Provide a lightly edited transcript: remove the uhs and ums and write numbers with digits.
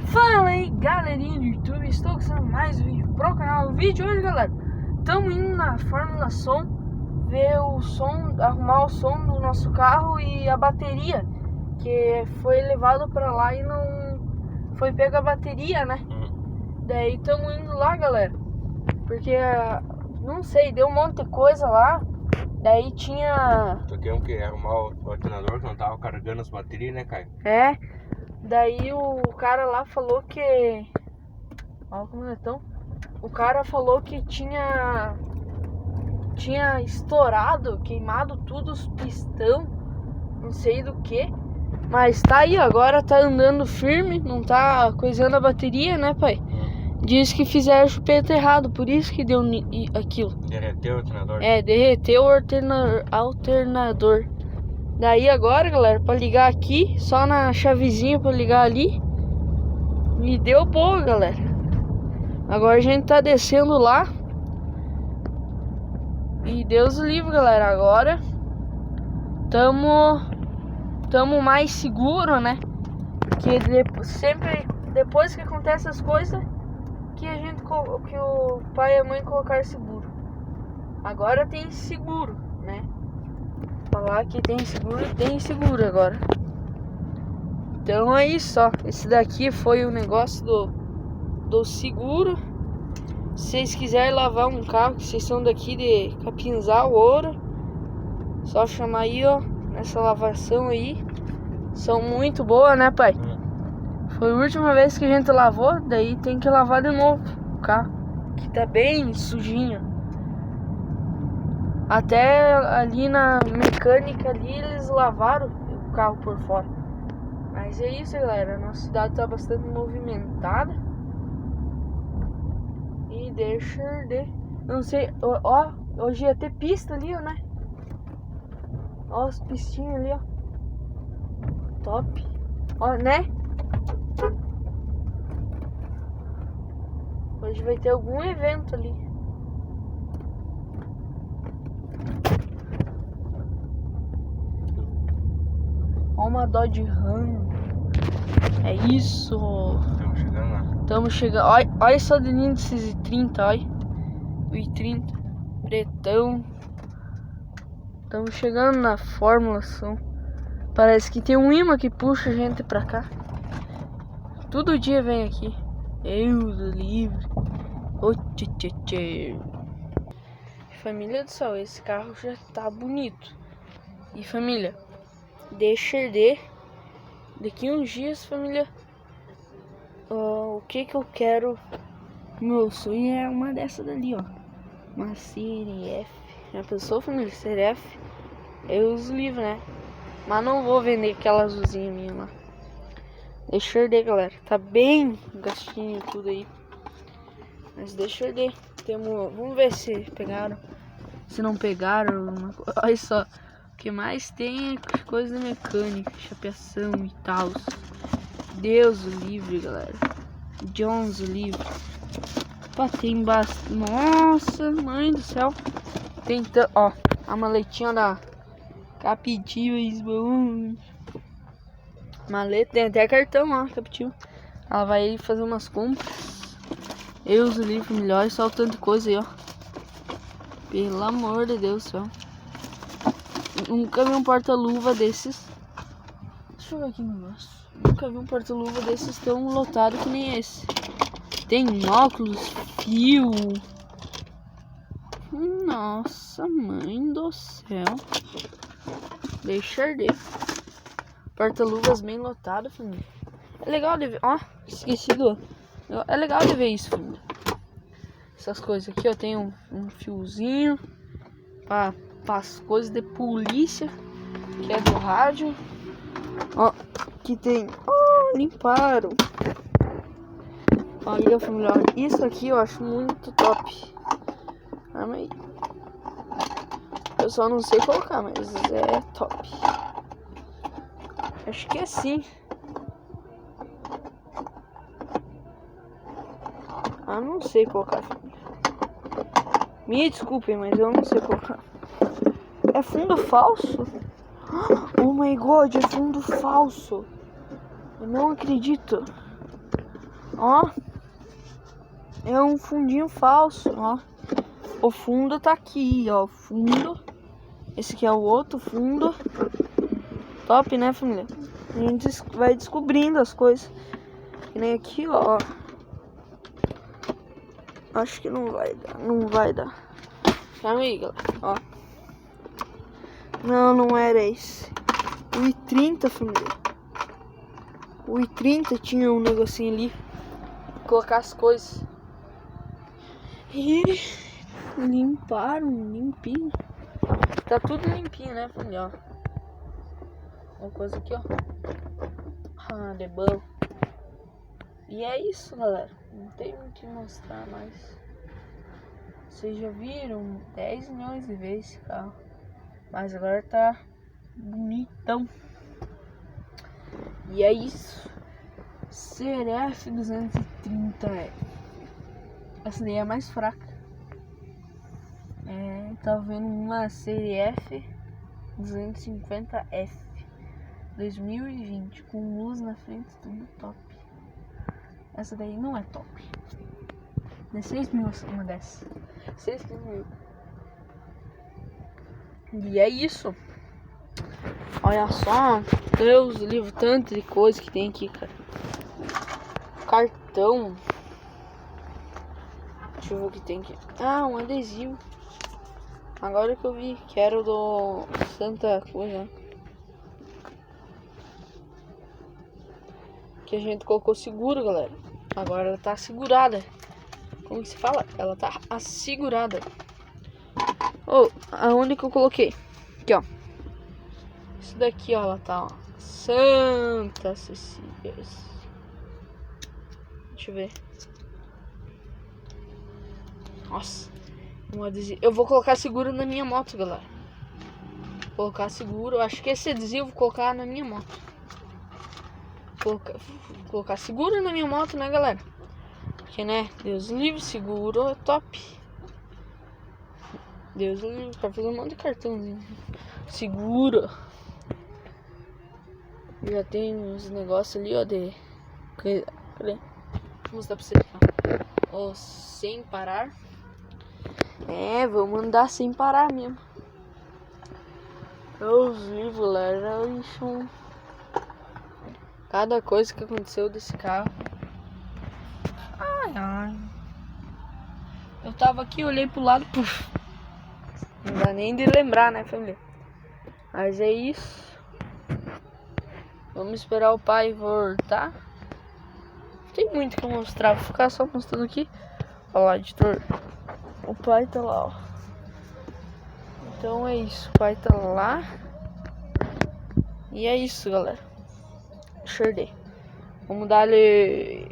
Fala aí, galerinha do YouTube, estou começando mais um vídeo pro canal. O vídeo hoje, galera, estamos indo na Fórmula Som ver o som, arrumar o som do nosso carro e a bateria, que foi levado para lá e não foi pega a bateria, né? Daí estamos indo lá, galera, porque não sei, deu um monte de coisa lá. Daí tinha... Tu quer que arrumar o alternador que não tava carregando as baterias, né, Caio? É, daí o cara lá falou que... Olha como é tão... O cara falou que tinha estourado, queimado tudo os pistão, não sei do que. Mas tá aí, agora tá andando firme, não tá coisando a bateria, né, pai? Diz que fizeram o chupeta errado, por isso que deu aquilo. Derreteu o alternador? É, derreteu o alternador. Daí agora, galera, pra ligar aqui, só na chavezinha pra ligar ali. E deu boa, galera. Agora a gente tá descendo lá. E Deus o livre, galera. Agora tamo mais seguro, né? Porque sempre depois que acontece as coisas que o pai e a mãe colocaram seguro. Agora tem seguro, né? Falar que tem seguro agora. Então é isso, ó. Esse daqui foi o negócio do seguro. Se vocês quiserem lavar um carro, que vocês são daqui de Capinzal, Ouro, só chamar aí, ó, nessa lavação aí. São muito boas, né, pai? Foi a última vez que a gente lavou, daí tem que lavar de novo o carro, que tá bem sujinho. Até ali na mecânica ali eles lavaram o carro por fora. Mas é isso, galera, a nossa cidade tá bastante movimentada. E deixa de... Não sei, ó, hoje ia ter pista ali, ó, né? Ó as pistinhas ali, ó. Top. Ó, né? Hoje vai ter algum evento ali. Ó, uma Dodge Ram. É isso. Estamos chegando lá. Estamos chegando. Olha só de lindo esses i30, olha. O i30 pretão. Estamos chegando na Fórmula Som. Parece que tem um imã que puxa a gente pra cá. Todo dia vem aqui. Deus livre. Oh, tchê. Família do céu, esse carro já tá bonito. E família, deixa daqui uns dias, família, o que eu quero. Meu sonho é uma dessa dali, ó. Uma Série F. Já pensou, família? Série F? Eu uso livre, né? Mas não vou vender aquela azulzinha minha lá. Deixa eu arder, galera. Tá bem gastinho tudo aí. Mas deixa eu arder. Vamos ver se pegaram. Se não pegaram. Olha só. O que mais tem é coisa mecânica. Chapeação e tal. Deus o livre, galera. Jones o livre. Pá, tem bastante. Nossa, mãe do céu. Tem ó. A maletinha da Captiva. Maleta, tem até cartão, ó, Captiva. Ela vai fazer umas compras. Eu uso livro melhor, só o tanto de coisa aí, ó. Pelo amor de Deus do céu. Nunca vi um porta-luva desses. Deixa eu ver aqui o negócio. Nunca vi um porta-luva desses tão lotado que nem esse. Tem óculos, fio. Nossa, mãe do céu. Deixa arder. Porta-luvas bem lotado, família. É legal de ver. Ó, esqueci do... É legal de ver isso, família. Essas coisas aqui, ó. Tem um fiozinho para as coisas de polícia, que é do rádio. Ó, aqui tem... Oh, limparam. Olha, família. Isso aqui eu acho muito top. Arma aí. Eu só não sei colocar, mas é top. Acho que é assim. Ah, não sei colocar. Me desculpem, mas eu não sei colocar. É fundo falso? Oh my god, é fundo falso. Eu não acredito. Ó. É um fundinho falso, ó. O fundo tá aqui, ó. O fundo. Esse aqui é o outro fundo. Top, né, família? A gente vai descobrindo as coisas. Que nem aqui, ó. Acho que não vai dar. Não vai dar. Calma aí, galera. Ó. Não era esse. O I30, família. O I30 tinha um negocinho ali. Colocar as coisas. E limparam, limpinho. Tá tudo limpinho, né, família? Ó. Uma coisa aqui, ó. Ah, de bom. E é isso, galera. Não tem muito o que mostrar mais. Vocês já viram 10 milhões de vezes esse carro. Mas agora tá bonitão. E é isso. CRF 230F. Essa daí é a mais fraca. Tá vendo uma CRF 250F 2020 com luz na frente, tudo top. Essa daí não é top. 16 mil uma dessa. 6 mil. E é isso. Olha só. Deus livre, tanto de coisa que tem aqui, cara. Cartão. Deixa eu ver o que tem aqui. Ah, um adesivo. Agora que eu vi que era o do Santa Coisa. Que a gente colocou seguro, galera. Agora ela tá segurada. Como que se fala? Ela tá assegurada. Oh, aonde que eu coloquei? Aqui, ó. Isso daqui, ó, ela tá, ó. Santa Cecília. Deixa eu ver. Nossa. Um adesivo. Eu vou colocar seguro na minha moto, galera. Colocar seguro. Eu acho que esse adesivo eu vou colocar na minha moto. Colocar seguro na minha moto, né, galera? Porque, né, Deus livre, seguro é top. Deus livre, pra fazer um monte de cartãozinho. Seguro. Já tem uns negócios ali, ó, de... Cadê? Vou mostrar pra vocês. Ó, sem parar. Vamos andar sem parar mesmo. Deus livre, galera. Cada coisa que aconteceu desse carro. Ai. Eu tava aqui, olhei pro lado, puf. Não dá nem de lembrar, né, família? Mas é isso. Vamos esperar o pai voltar. Não tem muito que eu mostrar. Vou ficar só mostrando aqui. Olha lá, editor. O pai tá lá, ó. Então é isso. O pai tá lá. E é isso, galera. Vamos dar-lhe